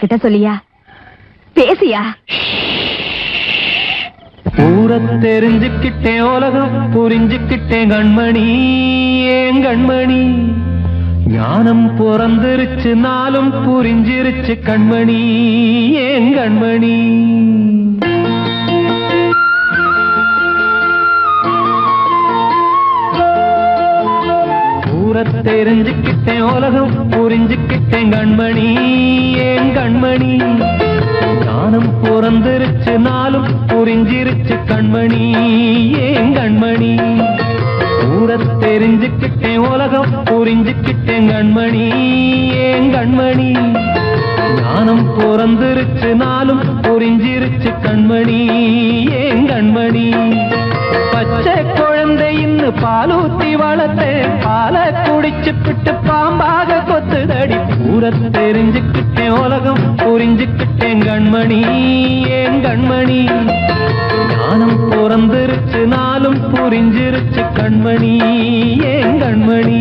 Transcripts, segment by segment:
அவகிட்ட சொல்லியா? பேசியா? ஊர தெரிஞ்சுக்கிட்டேன், உலகம் புரிஞ்சுக்கிட்டேன் கண்மணி, ஏன் கண்மணி. ஞானம் பிறந்திருச்சு, நாளும் புரிஞ்சிருச்சு கண்மணி, ஏன் கண்மணி. ஊர தெரிஞ்சுக்கிட்டேன், உலகம் புரிஞ்சுக்கிட்டேன் கண்மணி, ஏன் கண்மணி. ஞானம் பிறந்திருச்சு, நாளும் புரிஞ்சிருச்சு கண்மணி, ஏன் கண்மணி. ஊர தெரிஞ்சுக்கிட்டேன், உலகம் புரிஞ்சுக்கிட்டேன் கண்மணி, ஏன் கண்மணி. ஞானம் பிறந்திருச்சு, நாளும் புரிஞ்சிருச்சு கண்மணி, ஏன் கண்மணி. பச்சை குழந்தை இன்னும் பாலூத்தி வளர்த்தேன், பாலை குடிச்சு பிட்டு பாம்பாக கொத்துதடி. ஊர தெரிஞ்சுக்கிட்டேன், உலகம் புரிஞ்சுக்கிட்டேன் கண்மணி, ஏன் கண்மணி. ஞானம் பிறந்திருச்சு, நாளும் புரிஞ்சிருச்சு கண்மணி, ஏன் கண்மணி.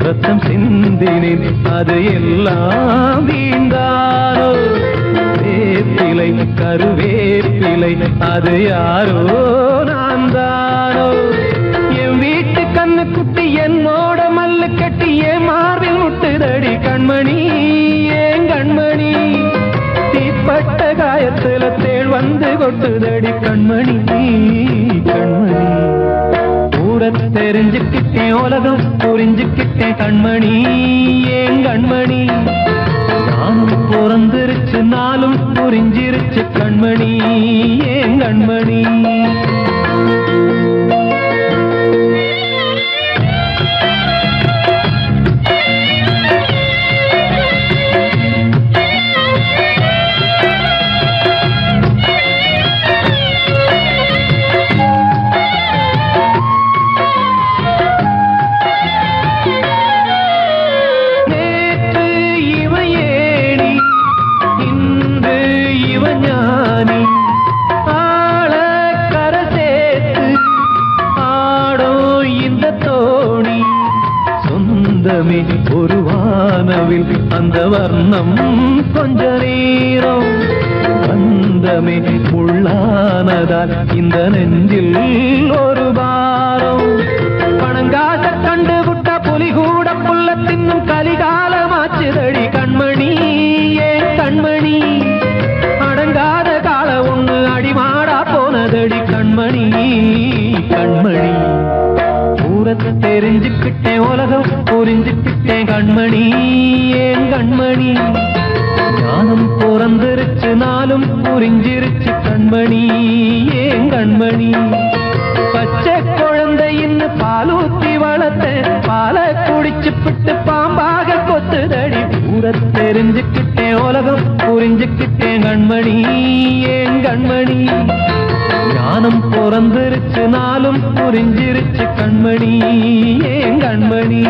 ரத்தம் சிந்தினேன், அது எல்லாம் வீண்டாரோ. வேப்பிலை கருவேப்பிலை, அது யாரோ நான் தானோ. என் வீட்டு கண்ணு குட்டி என்னோட மல்லு கட்டி என் மார்பில் முட்டுதடி கண்மணி, ஏன் கண்மணி. தீப்பட்ட காயத்துல தேள் வந்து கொட்டுதடி கண்மணி, கண்மணி. ஊர தெரிஞ்சுக்கிட்டேன், உலகம் புரிஞ்சுக்கிட்டேன் கண்மணி, ஏன் கண்மணி. ஞானம் பிறந்திருச்சு, நாளும் புரிஞ்சிருச்சு கண்மணி, ஏன் கண்மணி. ஒரு வானவில் அந்த வர்ணம் கொஞ்ச நேரம் வந்தமே உள்ளானதால் இந்த நெஞ்சில் ஒரு பாரம். பணங்காச கண்டு விட்ட புலி கூட புல்ல தின்னும் கலிகாலமாச்சுதடி கண்மணி, ஏன் கண்மணி. அடங்காத கால ஒண்ணு அடிமாடா போனதடி கண்மணி, கண்மணி. தெரிஞ்சுக்கிட்டேன், உலகம் புரிஞ்சுக்கிட்டேன் கண்மணி, ஏன் கண்மணி. ஞானம் பிறந்திருச்சு, நாளும் புரிஞ்சிருச்சு கண்மணி, ஏன் கண்மணி. பச்சை குழந்தை இன்னும் பாலூத்தி வளர்த்தேன், பாலை குடிச்சு பிட்டு பாம்பாக கொத்துதடி. ஊர தெரிஞ்சுக்கிட்டேன், உலகம் புரிஞ்சுக்கிட்டேன் கண்மணி, ஏன் கண்மணி. ஞானம் பிறந்திருச்சு, நாளும் புரிஞ்சிருச்சு கண்மணி, ஏன் கண்மணி.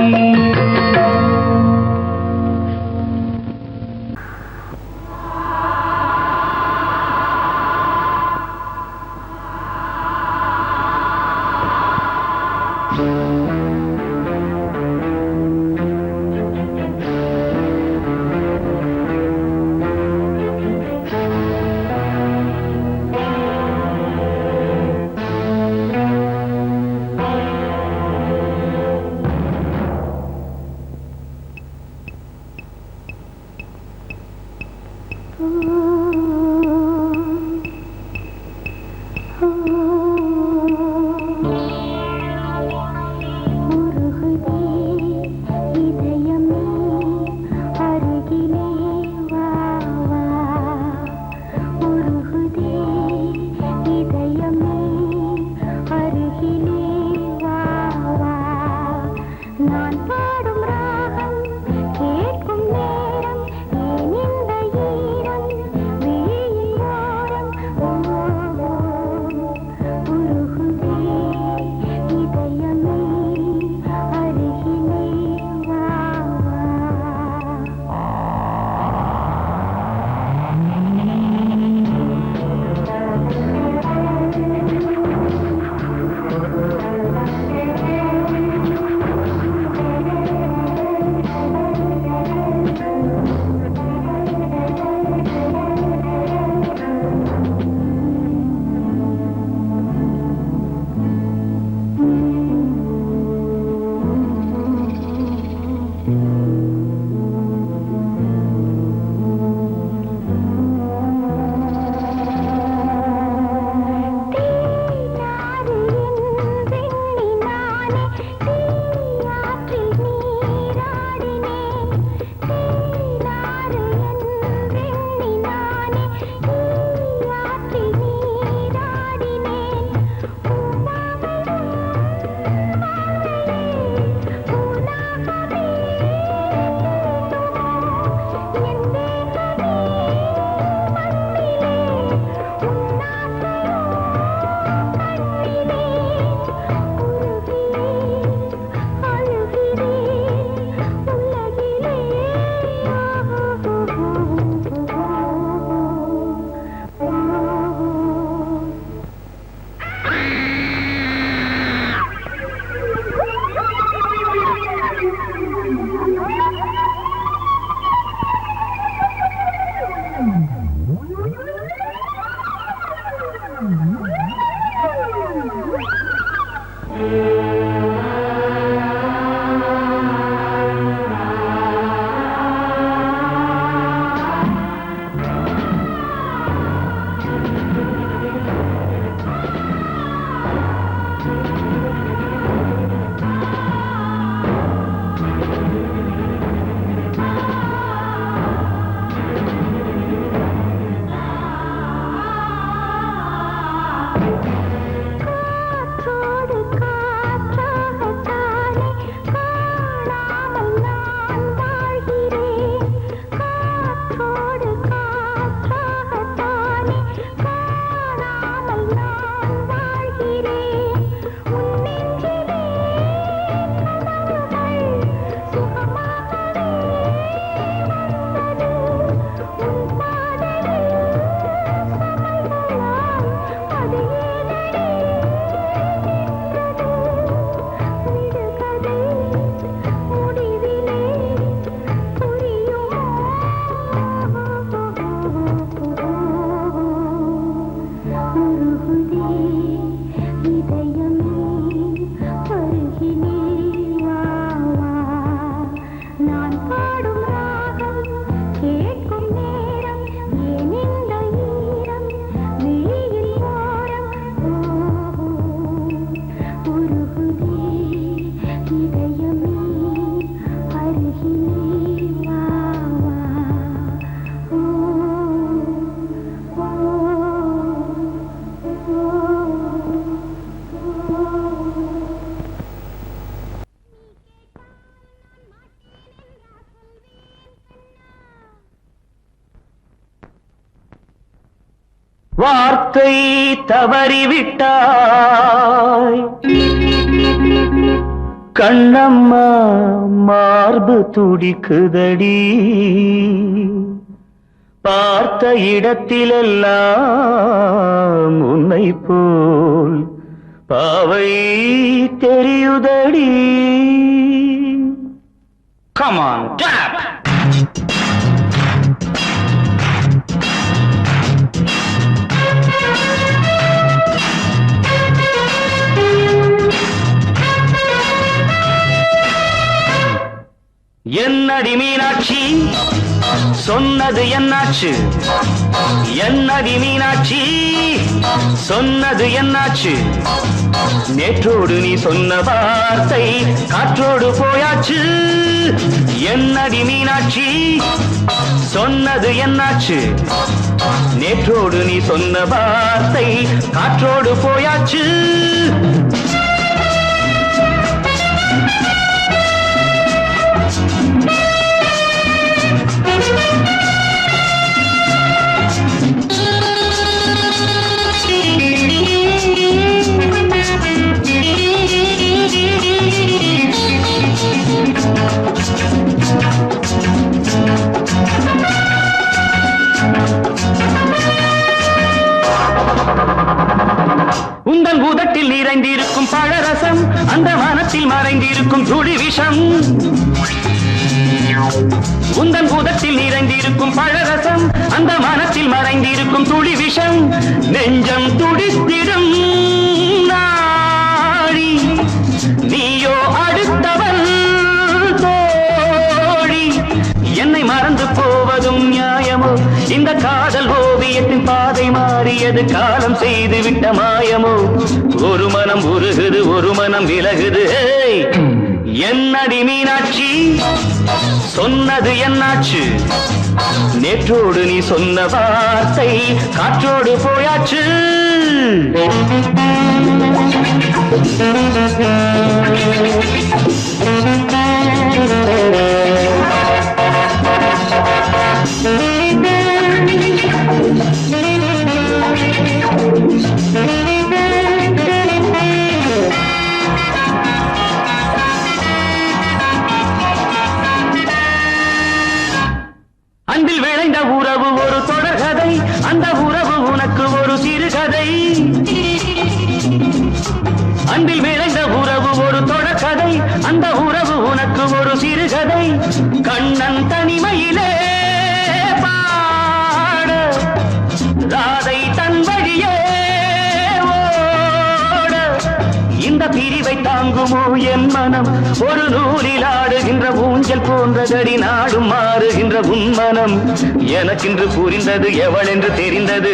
வார்த்தை தவறிவிட்டாய் கண்ணம்மா மார்பு துடிக்குதடி பார்த்த இடத்திலெல்லாம் உன்னை போல் பாவை தெரியுதடி. Come on, tap! என்னடி மீனாட்சி சொன்னது என்னாச்சு? என்னடி மீனாட்சி சொன்னது என்னாச்சு? நேற்றோடு நீ சொன்ன வார்த்தை காற்றோடு போயாச்சு. என்னடி மீனாட்சி சொன்னது என்னாச்சு? நேற்றோடு நீ சொன்ன வார்த்தை காற்றோடு போயாச்சு. உந்தன் பூதத்தில் நிறைந்திருக்கும் பழரசம் அந்த வானத்தில் மறைந்திருக்கும் துளி விஷம். உந்தன் பூதத்தில் நிறைந்திருக்கும் பழரசம் அந்த வானத்தில் மறைந்திருக்கும் துளி விஷம். நெஞ்சம் துடித்திடும் நாடி நீயோ அடுத்தவன் தோழி. என்னை மறந்து போவதும் நியாயமோ? இந்த காதல் ஓவியத்தின் பாதை மாறியது காலம் செய்து விட்ட மாயமோ? ஒரு மனம் உருகுது ஒரு மனம் விலகுது. என்னடி மீனாட்சி சொன்னது என்னாச்சு? நேற்றோடு நீ சொன்ன வார்த்தை காற்றோடு போயாச்சு. அன்பில் விளைந்த உறவு ஒரு தொடர்கதை, அந்த உறவு உனக்கு ஒரு சிறுகதை. அன்பில் விளைந்த உறவு ஒரு தொடர்கதை, அந்த உறவு உனக்கு ஒரு சிறுகதை. கண்ணன் தனிமையிலே பாட ராதை தன் வழியே ஓட. இந்த பிரிவை தாங்குமோ என் மனம்? ஒரு நூலில் ஆடுகின்ற ஊஞ்சல் போன்றதடி நாடும் மாறுகின்ற உன்மனம். எனக்கென்று புரிந்தது எவள் என்று தெரிந்தது.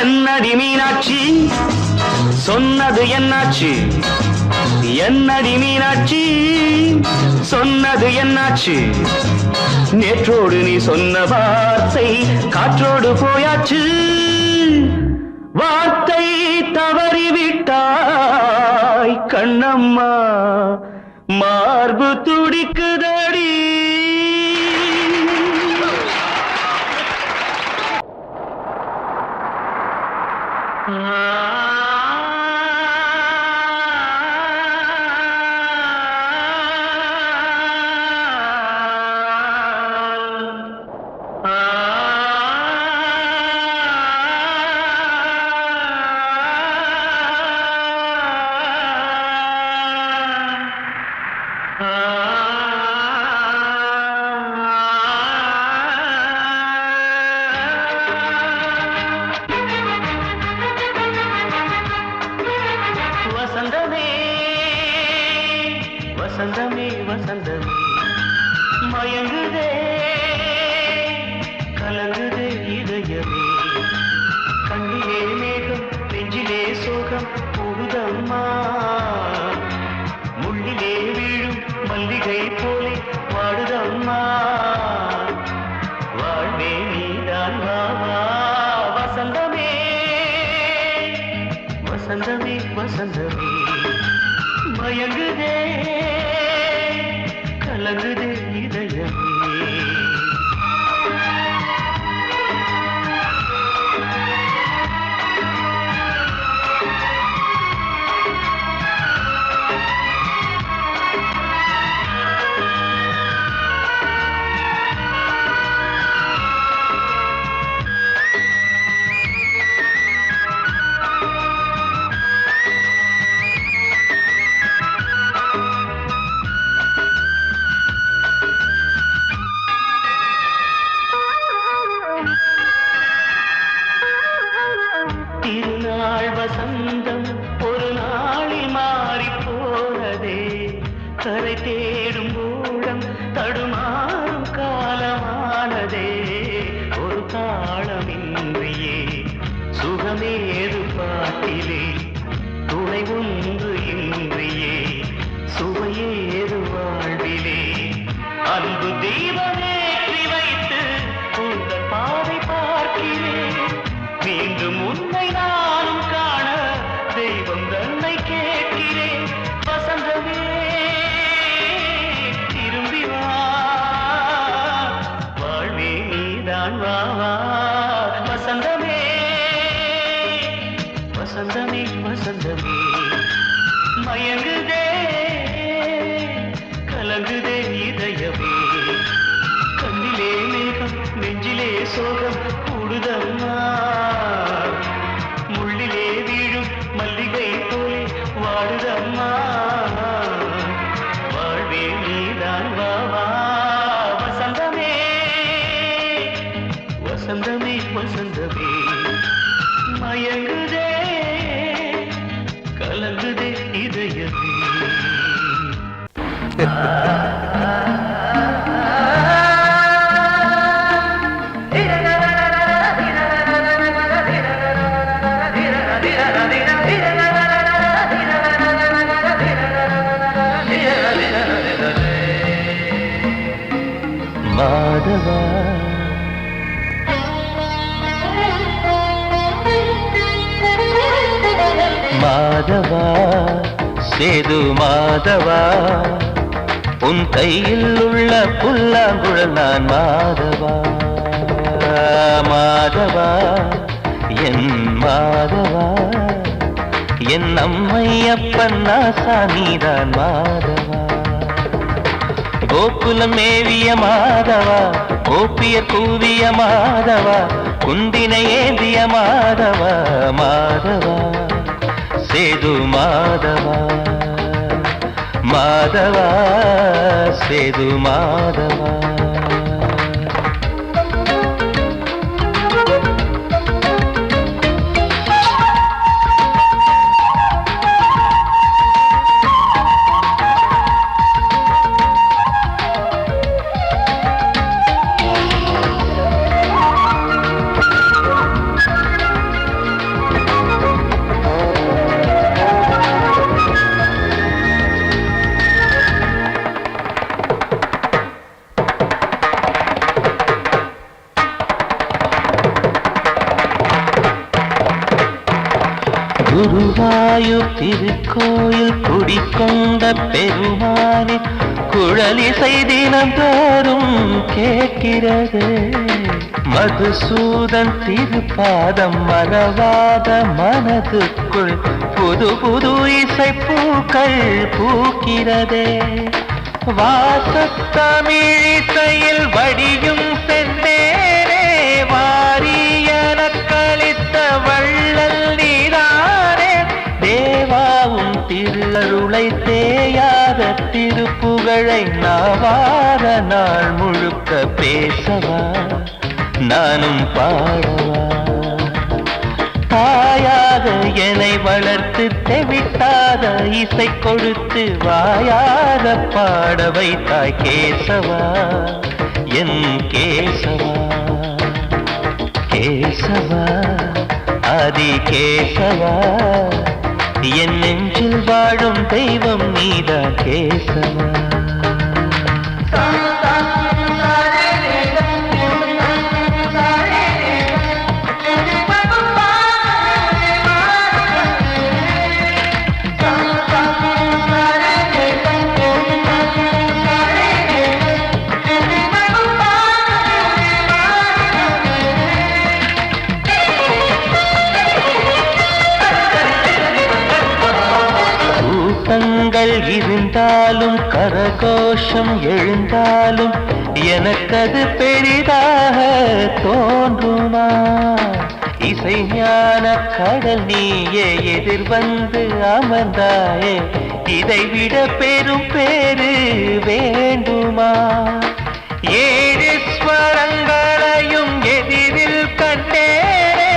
என்னடி மீனாட்சி சொன்னது என்னாச்சு? என்னடி மீனாட்சி சொன்னது என்னாச்சு? நேற்றோடு நீ சொன்ன வார்த்தை காற்றோடு போயாச்சு. வார்த்தை தவறிவிட்டாய் கண்ணம்மா மார்பு துடிக்குதடி. வசந்தமே வசந்தமே வசந்தமே மயங்குதே கலங்குதே இதயமே. கண்ணிலே மேகம் நெஞ்சிலே சோகம் புகுதம்மா. முள்ளிலே வீழும் மல்லிகை போலே வாடுதம்மா. வாழ்வே நீதான் வா வா வசந்தமே மயங்குதே கலங்குதே இதயமே திருநாள் வசந்தம் ஒரு நாளில் மாறி போனதே கரை தேடும் ஊழம் தடுமாறும் காலமானதே ஒரு தாளமின்றியே சுகமேது பாட்டிலே துணை ஒன்று இன்றியே சுவையேது வாழ்விலே அன்பு தீபமேற்றி வைத்து உங்கள் பாதை பார்க்கிறேன் மீண்டும் உன்னை நானும் காண தெய்வம் தன்னை கேட்கிறேன் வசந்தமே திரும்பி வா வாழ்வே நீதான் வா வா வசந்தமே வசந்தமே வசந்தமே மயங்குதே கலங்குதே இதயமே கண்ணிலே மேகம் நெஞ்சிலே சோகம் கூடுதம்மா முள்ளிலே வீழும் மல்லிகை போலே வாடுதம்மா வாழ்வே நீதான் வா வா வசந்தமே வசந்தமே வசந்தமே மயங்குதே கலங்குதே இதயமே மாதவா மாதவா சேது மாதவா உன் கையில் உள்ள புல்லாங்குழல் நான் மாதவா மாதவா என் மாதவா என் அம்மையப்பன் நாசானிதான் மாதவா கோகுலம் மேவிய மாதவா கோப்பிய கூவிய மாதவா குந்தினை ஏந்திய மாதவா மாதவா சேது மாதவா மாதவா சேது மாதவா குருவாயூர் திருக்கோயில் குடிக்கொண்ட பெருமானி குழலிசை தினந்தோறும் கேட்கிறது மதுசூதன் திருப்பாதம் மறவாத மனதுக்குள் புது புது இசைப்பூக்கள் பூக்கிறதே வாசத்தமிழிசையில் வடியும் செந்தேனே வாரியன கழித்த வள்ளல் நீதானே தேவாவும் திருளருளை தேயாத திருப்புகழை நாவார நாள் முழுக்க பேசவா நானும் பாடவா தாயாக என்னை வளர்த்து தெவிட்டாத இசை கொடுத்து வாயாக பாட வைத்தாய் கேசவா என் கேசவா கேசவா ஆதி கேசவா என் நெஞ்சில் வாழும் தெய்வம் நீதான் கேசவா கூட்டங்கள் இருந்தாலும் கரகோஷம் எழுந்தாலும் எனக்கது பெரிதாக தோன்றுமா? இசை ஞான கடல் நீயே எதிர்வந்து அமர்ந்தாயே, இதைவிட பெரும் பேரு வேண்டுமா? ஏழு ஸ்வரங்களையும் எதிரில் கண்டேனே,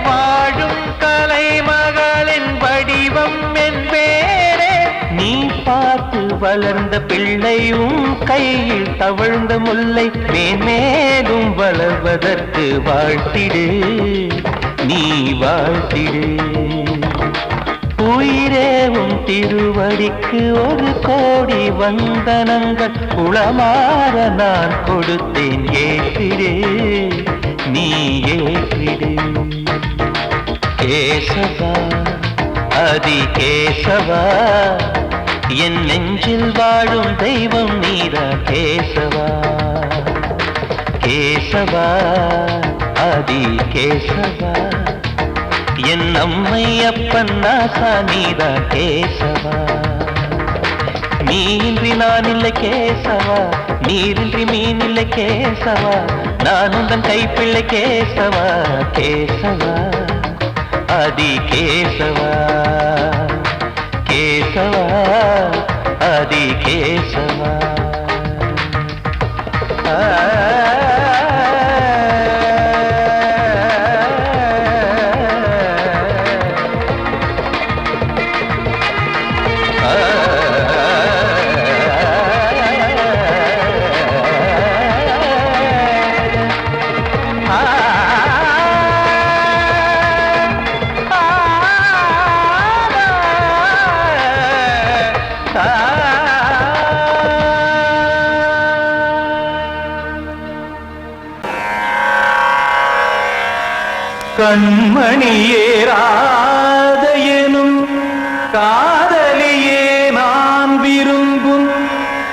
வாழும் கலைமகளின் வடிவம் என்பேனே. நீ பார்த்து வளர்ந்த பிள்ளையும் கையில் தவழ்ந்த முல்லை மேன்மேலும் வளர்வதற்கு வாழ்த்திடு, நீ வாழ்த்திடு. உயிரேவும் திருவடிக்கு ஒரு கோடி வந்தனங்கள் உளமாற நான் கொடுத்தேன், ஏற்றிடு, நீ ஏற்றிடு. கேசவா அதி கேசவா, என் நெஞ்சில் வாழும் தெய்வம் நீதான் கேசவா. கேசவா அதி கேசவா, என் அம்மை அப்பன் நாசா நீதான் கேசவா. நீன்றி நான் இல்லை கேசவா, நீரின்றி மீன் இல்லை கேசவா, நான் உந்தன் கைப்பிள்ளை கேசவா. கேசவா அதி கேசவா, கேசவா அதி கேசவா. கண்மணியே ராதையனும் காதலியே நான் விரும்பும்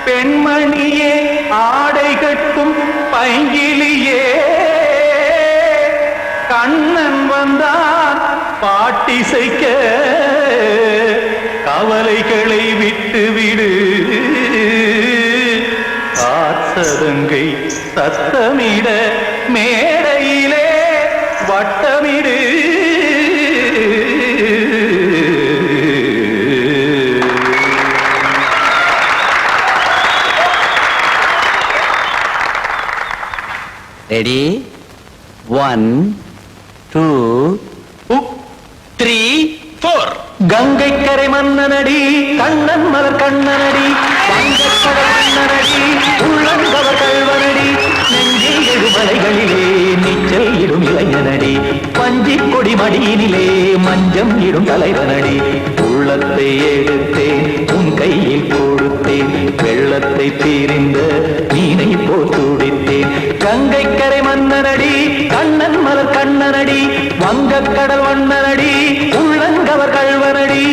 பெண்மணியே, ஆடை கட்டும் பைங்கிலியே, கண்ணன் வந்தான் பாட்டிசைக்க, கவலைகளை விட்டுவிடு. காத்ததங்கை சத்தமிட மேடையிலே வட்டமிடு. ரெடி? 1 2 3 4. கங்கை கரை மன்னனடி, கண்ணன் மலர் கண்ணனடி, வங்கக்கடல் மன்னனடி, உள்ளங்கவர் கல்வனடி, நெஞ்சில் எழுமலைகளிலே நீச்சல் இடும் இளைஞனடி, பஞ்சிக் கொடி மடியினிலே மஞ்சம் இடும் தலைவனடி. உள்ளத்தை எடுத்தேன் உன் கையில் கொடுத்தேன், வெள்ளத்தை தீரிந்த மீனை போல் துடித்தேன். கங்கை கரை மன்னனடி, கண்ணன் மலர் கண்ணனடி, வங்கக்கடல் வண்ணனடி, உள்ளங்கவர் கல்வனடி.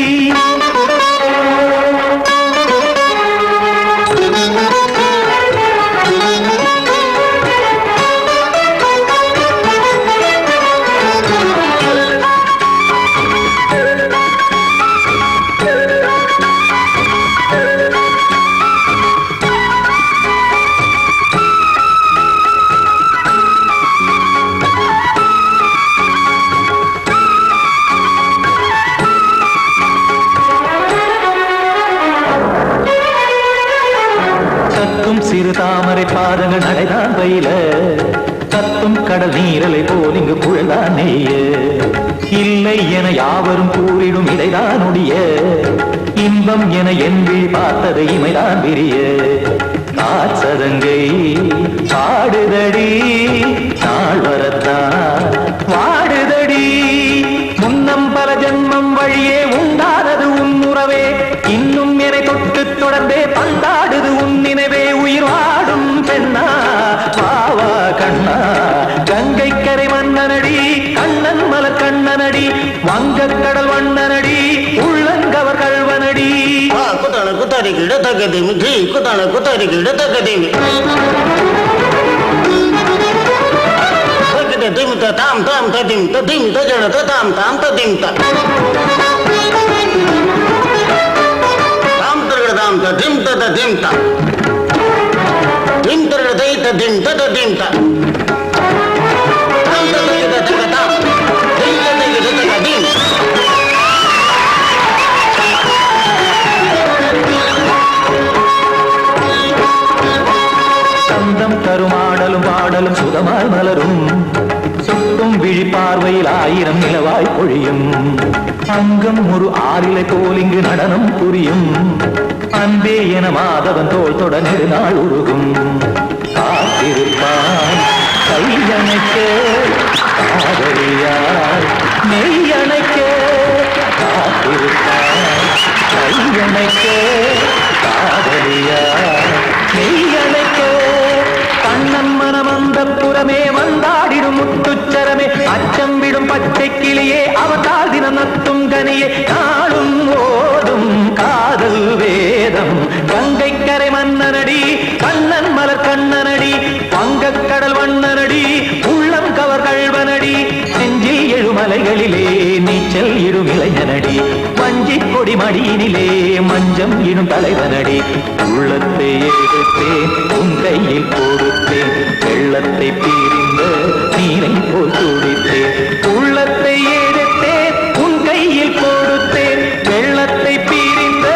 சிறு தாமரை பாதங்கள் நடைதான் பயில, கத்தும் கடல் நீரலை போல் இங்கு புழல்தான் நெய்ய. இல்லை என யாவரும் கூறிடும் இடைதான் உடைய, இன்பம் என என்பி பார்த்தது இமைதான் விரிய. காற்சதங்கை பாடுதடி நாள் வரத்தான் வாடுதடி, முன்னம் பல ஜென்மம் வழியே உண்டானது உன் உறவே, இன்னும் என்னை தொட்டு தொடர்ந்தே பந்தாடுது உன் நினைவே. உயிர் வாடும் பெண்ணா பாவா கண்ணா, கங்கை கரை மன்னனடி, கண்ணன் மலர் கண்ணனடி, வங்கக்கடல் வண்ணனடி, உள்ளங்கவர் கல்வனடி. குத்தான குத்தாரிக்கு இடத்தக்கதேமி, குத்தான குத்தாரிக்கு இடத்தக்கதேமி, திமுத்த தாம் தாம் ததிம் ததிம் தஜன தாம் தாம் ததிம் த. tam ta dim ta da dim ta. Dim ta da dai ta dim ta da dim ta. Tam ta da da da tam. Dim ta da da da dim. சந்தம் தருமாடலும் பாடலும் சுதமாய் மலரும் சுட்டும் விழி பார்வையில் 1000 நிலவாய் பொழியும் அங்கம் ஒரு ஆறிலை போல் இங்கு நடனம் புரியும் அன்பே என மாதவன் தோள் தொட நெடுநாள் உருகும் காத்திருப்பான் கையணைக்க காதலியார் மெய்யணைக்க காத்திருப்பான் கையணைக்க காதலியார் மெய்யணைக்க கண்ணன் மனம் அந்த புறமே வந்தாடிடும் முத்துச்சரமே அச்சம் விடும் பச்சை கிளியே அவதால் தினம் நத்தும் கனியே நாளும் ஓதும் காதல் வேதம் கங்கை கரை மன்னனடி கண்ணன் மலர் கண்ணனடி வங்கக் கடல் வண்ணனடி உள்ளம் கவர் கழ்வனடி நெஞ்சில் எழுமலைகளிலே நீச்சல் இடும் இளைஞனடி வஞ்சி கொடி மடியினிலே மஞ்சம் இடும் தலைவனடி உள்ளத்தை எடுத்தேன் உன் கையில் கொடுத்தேன் வெள்ளத்தை பிரிந்த நீரை போல் துடித்தேன் உள்ளத்தை எடுத்தேன் உன் கையில் கொடுத்தேன் வெள்ளத்தை பிரிந்த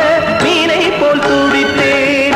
நீரை போல் துடித்தேன்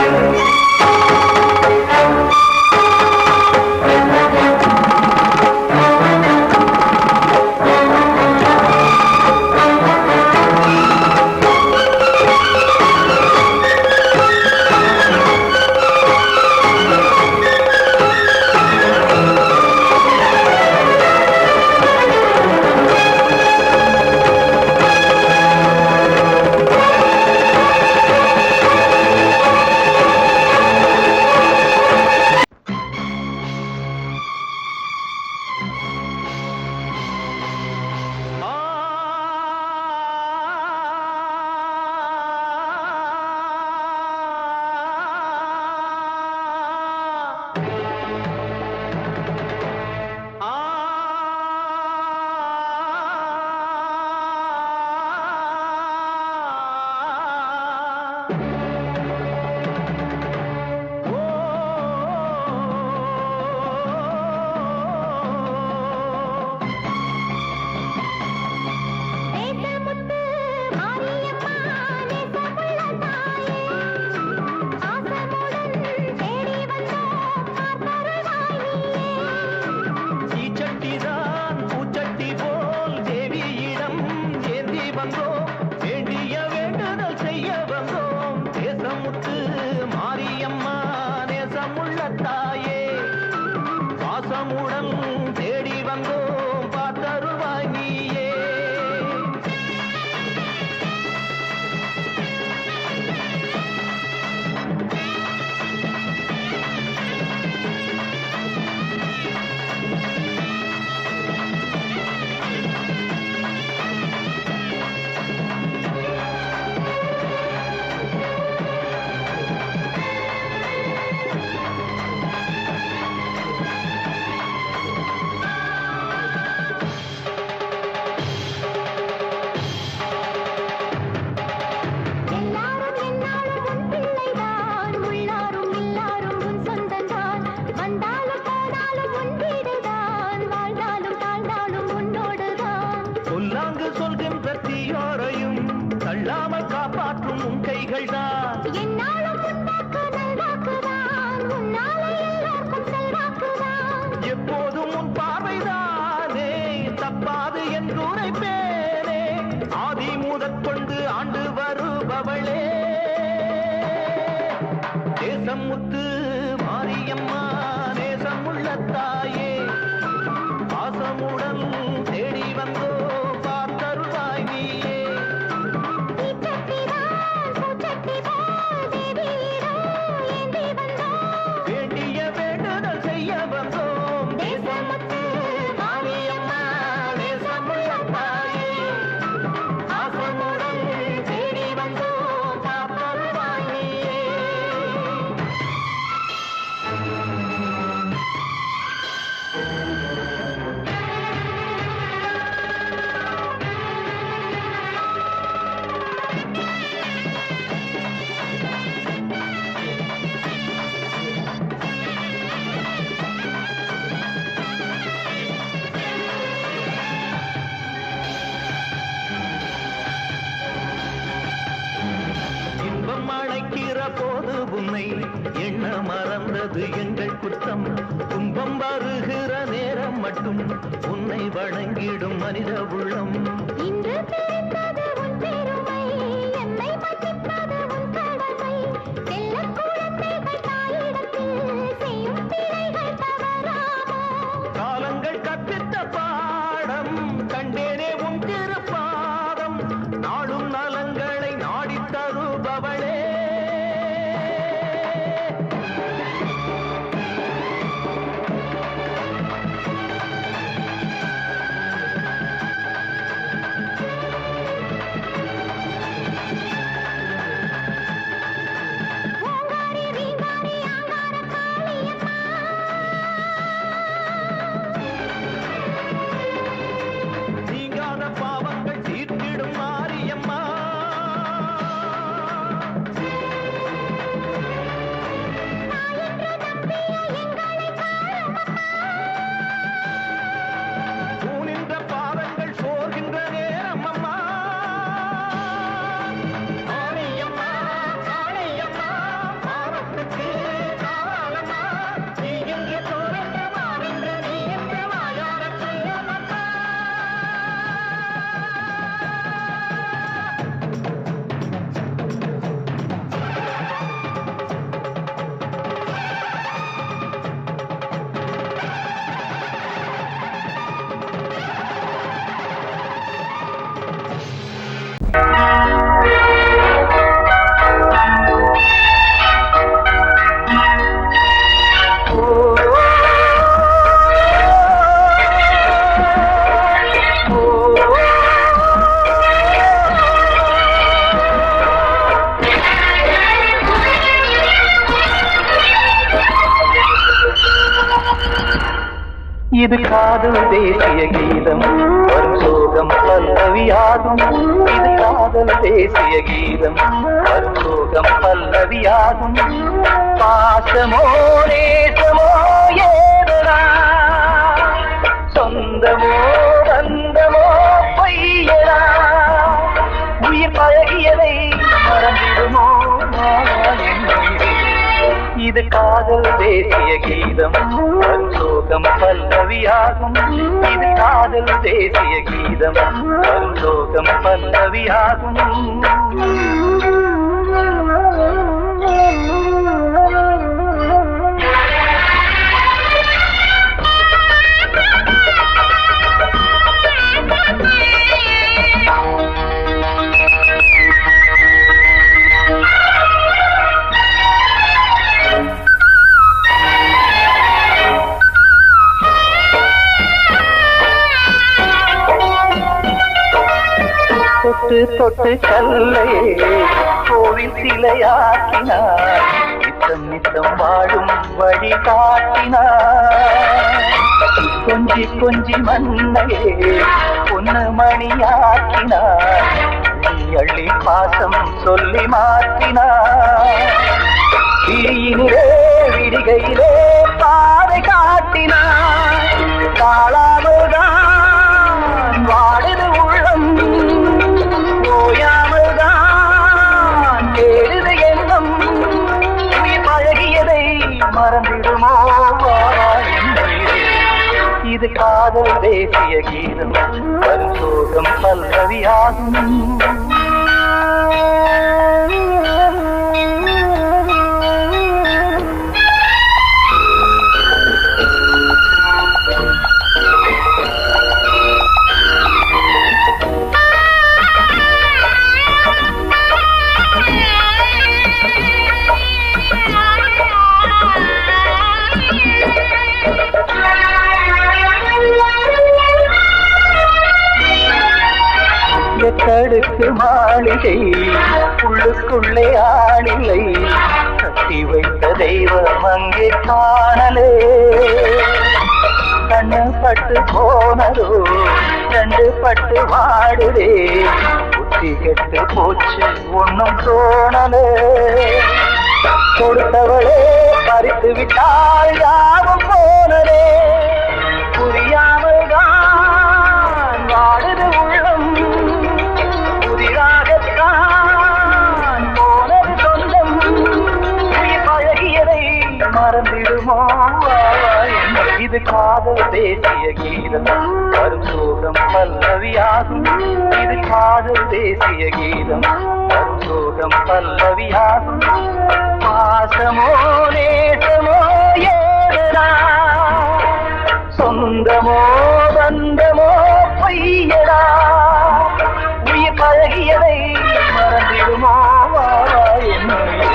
தேசமுத்து மாரியம்மா நேசமுள்ள தாயே பாசமுடன் தேடி வந்தோ பார்த்தருளாய் நீயே வேண்டிய வேண்டுதல் செய்ய வந்தோம் தேசமுத்து மாரியம்மா நேசமுள்ள தாயே பாசமுடன் தேடி வந்தோ பார்த்தருளாய் நீயே போது உன்னை எண்ண மறந்தது எங்கள் குற்றம். துன்பம் வருகிற நேரம் மட்டும் உன்னை வணங்கிடும் மனித உள்ளம். இன்று பிறந்தது உன் பெருமை, என்னை மன்னிப்பது உன் கடமை. செல்லக் குழந்தைகள் தாயிடத்தில் செய்யும் பிழைகள் தவறாமோ? காலங்கள் கற்பித்த பாடம் கண்டேனே உன் திருப்பாதம். நாடும் நலங்களை நாடித் தருபவளே. ஓங்காரி ரீங்காரி ஆங்கார காளியம்மா, நீங்காத பாவங்கள் தீர்த்திடும் மாரியம்மா. நாயென்று நம்பிய எங்களை காணுமம்மா. தூணின்ற பாதங்கள் சோர்கின்ற நேரம் அம்மா. ஆணையம்மா ஆணையம்மா பாவத்துக்கு காலம்மா. நீ என்று தோன்ற மாறின்று நீ என்று வாயார சொல்லுமம்மா. இது காதல் தேசிய கீதம் வரும் சோகம் பல்லவியாகும். இது காதல் தேசிய கீதம் வரும் சோகம் பல்லவியாகும். பாசமோ நேசமோ ஏதனா, சொந்தமோ பந்தமோ பொய்யனா, உயிர் பழகியதை மறந்திடுமோ நான் என்னுயிரே. இது காதல் தேசிய கீதம் வரும் சோகம் பல்லவியாகும். இது காதல் தேசிய கீதம் வரும் சோகம் பல்லவியாகும். தொட்டு தொட்டு கல்லை கோவில் சிலையாக்கினார். நித்தம் நித்தம் வாழும் வழி காட்டினார். கொஞ்சி கொஞ்சி மண்ணையே பொன்னு மணியாக்கினார். நீ அள்ளி பாசம் சொல்லி மாற்றினார். விழியினிலே விடிகையிலே பாதை காட்டினார். தாழாமல்தான் வாடுது உள்ளம், ஓயாமல்தான் தேடுது எண்ணம். உயிர் பழகியதை மறந்திடுமோ என்னுயிரே. இது காதல் தேசிய கீதம் வரும் சோகம் பல்லவியாகும். எத்தடுக்கு மாளிகை உள்ளுக்குள்ளே ஆளில்லை. கட்டி வைத்த தெய்வம் அங்கே காணலே. கண்ணு பட்டு போனதோ ரெண்டு பட்டு வாடுதே. புத்தி கெட்டு போச்சு ஒன்னும் தோணலே. கொடுத்தவளே பறித்து விட்டால் யாவும் போனதே. புரியாமல் தான் வாடுது உள்ளம். புதிராகத்தான் போனது சொந்தம். காதல் தேசிய கீதம் வரும் சோகம் பல்லவியாகும் இது காதல் தேசிய கீதம் வரும் சோகம் பல்லவியாகும் பாசமோ நேசமோ ஏதா சொந்தமோ பந்தமோ பொய்யடா உயிர் பழகியதை மறந்திடுமோ என்னுடைய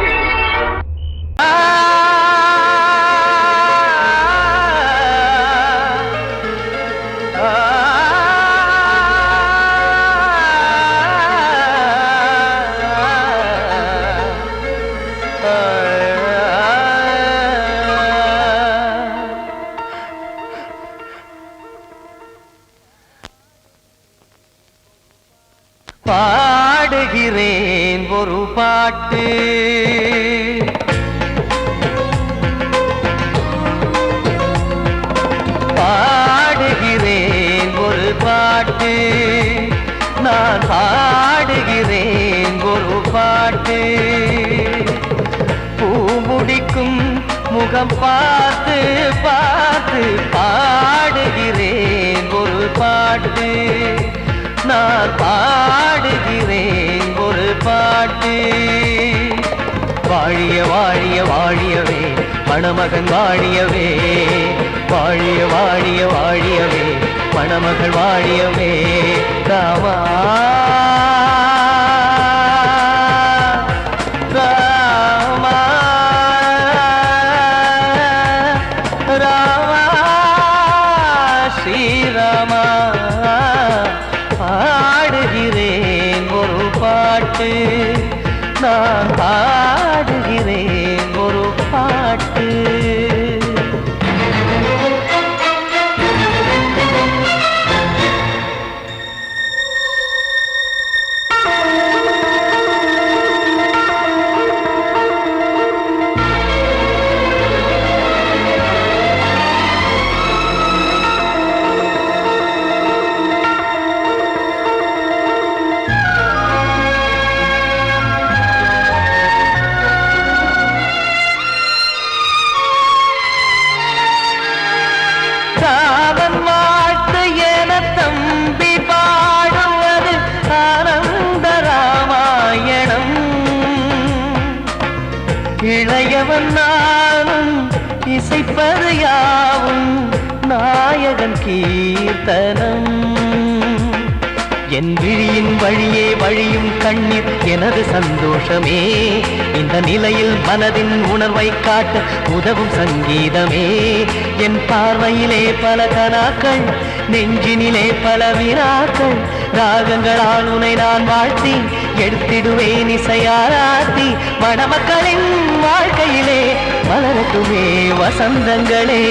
பாடுகிறேன் ஒரு பாட்டு பாடுகிறேன் ஒரு பாட்டு நான் பாடுகிறேன் ஒரு பாட்டு பூ முடிக்கும் முகம் பார்த்து பார்த்து பாடுகிறேன் ஒரு பாட்டு நான் பாடுகிறேன் ஒரு பாட்டு வாழிய வாழிய வாழியவே மணமகன் வாழியவே வாழிய வாழிய வாழியவே மணமகள் வாழியவே ராமா ராமா ராமா ஸ்ரீராமா பாடுகிறேன் ஒரு பாட்டு நான் பாடுகிறேன் ஒரு பாட்டு ராமன் வாழ்த்து என தம்பி பாடுவது ஆனந்த ராமாயணம் இளையவன் நானும் இசைப்பது யாவும் நாயகன் கீர்த்தனம் என் விழியின் வழியே வழியும் கண்ணீர் எனது சந்தோஷமே இந்த நிலையில் மனதின் உணர்வை காட்ட உதவும் சங்கீதமே என் பார்வையிலே பல கனாக்கள் நெஞ்சினிலே பல வினாக்கள் ராகங்களால் உனை நான் வாழ்த்தி எடுத்திடுவேன் இசையாராத்தி மணமக்களின் வாழ்க்கையிலே மலரட்டுமே வசந்தங்களே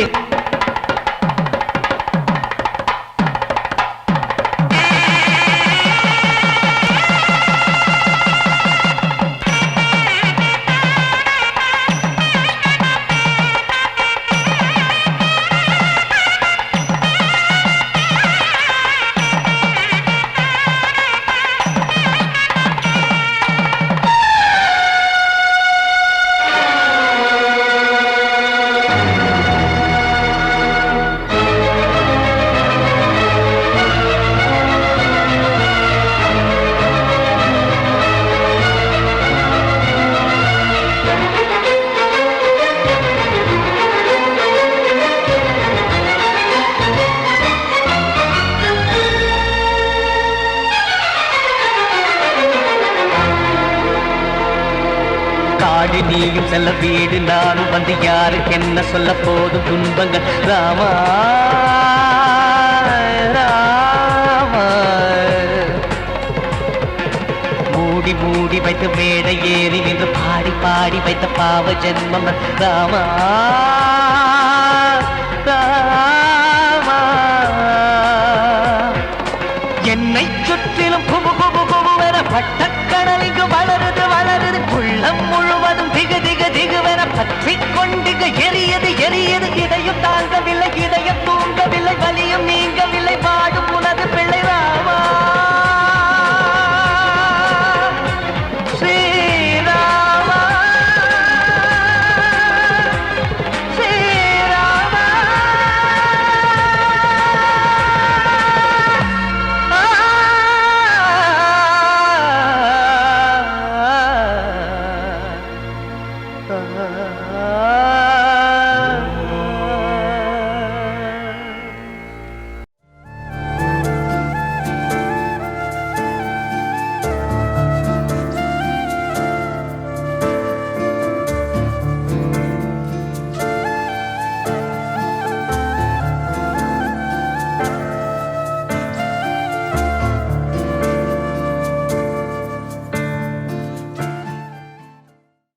காடு நீயும் செல்ல வீடு நானும் வந்து யாருக்கு என்ன சொல்ல போதும் துன்பங்கள் ராமா ராமா மூடி மூடி வைத்த மேடை ஏறி நின்று பாடி பாடி வைத்த பாவ ஜென்மம் ராமா ராமா என்னை சுற்றிலும் குபு குபு குபுவென பட்டக்கடல் இங்கு வளருது வளருது உள்ளம் முழுவதும் திகு திகு திகுவென பற்றிக் கொண்டு எரியது எரியது இதையும் தாங்கவில்லை இதயம் தூங்கவில்லை வலியும் நீங்கவில்லை பாடும் உனது பிள்ளை ராமா ஸ்ரீராமா ஸ்ரீ ஆ